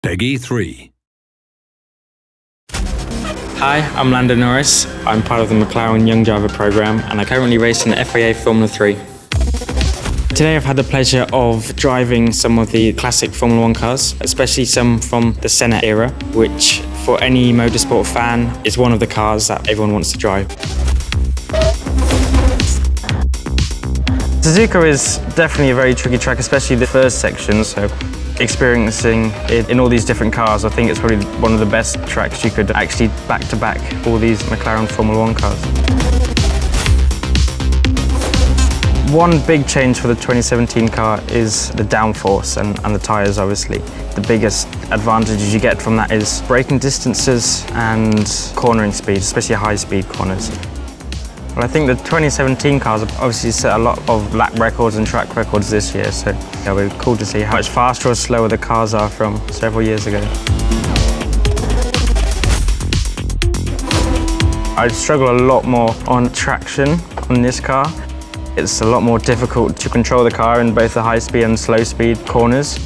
Peggy 3. Hi, I'm LANDO Norris. I'm part of the McLAREN Young Driver program and I currently race in the FIA Formula 3. Today I've had the pleasure of driving some of the classic Formula 1 cars, especially some from the Senna era, which for any motorsport fan is one of the cars that everyone wants to drive. Suzuka is definitely a very tricky track, especially the first section, so experiencing it in all these different cars, I think it's probably one of the best tracks you could actually back-to-back all these McLaren Formula 1 cars. One big change for the 2017 car is the downforce and the tyres, obviously. The biggest advantages you get from that is braking distances and cornering speed, especially high-speed corners. Well, I think the 2017 cars have obviously set a lot of lap records and track records this year, so it'll be cool to see how much faster or slower the cars are from several years ago. I'd struggle a lot more on traction on this car. It's a lot more difficult to control the car in both the high speed and slow speed corners.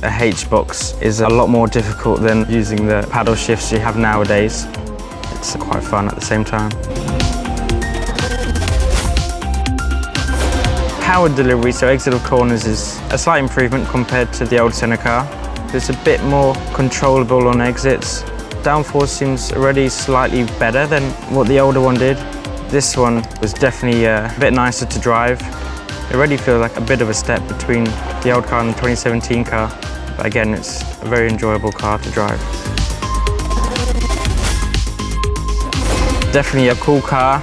A H-box is a lot more difficult than using the paddle shifts you have nowadays. It's quite fun at the same time. Power delivery, so exit of corners, is a slight improvement compared to the old Senna car. It's a bit more controllable on exits. Downforce seems already slightly better than what the older one did. This one was definitely a bit nicer to drive. It already feels like a bit of a step between the old car and the 2017 car. But again, it's a very enjoyable car to drive. Definitely a cool car.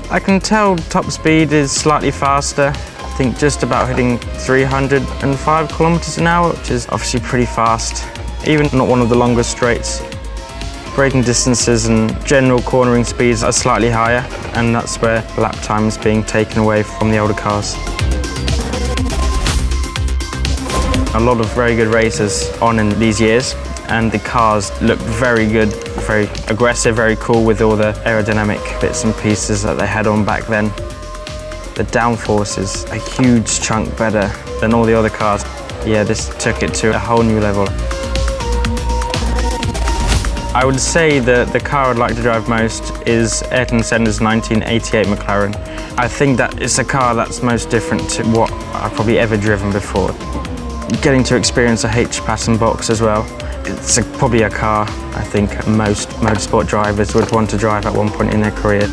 I can tell top speed is slightly faster. I think just about hitting 305 kilometers an hour, which is obviously pretty fast. Even not one of the longest straights. Braking distances and general cornering speeds are slightly higher, and that's where lap time is being taken away from the older cars. A lot of very good racers on in these years, and the cars look very good, very aggressive, very cool with all the aerodynamic bits and pieces that they had on back then. The downforce is a huge chunk better than all the other cars. Yeah, this took it to a whole new level. I would say that the car I'd like to drive most is Ayrton Senna's 1988 McLaren. I think that it's a car that's most different to what I've probably ever driven before. Getting to experience a H-pass and box as well. It's probably a car I think most motorsport drivers would want to drive at one point in their career.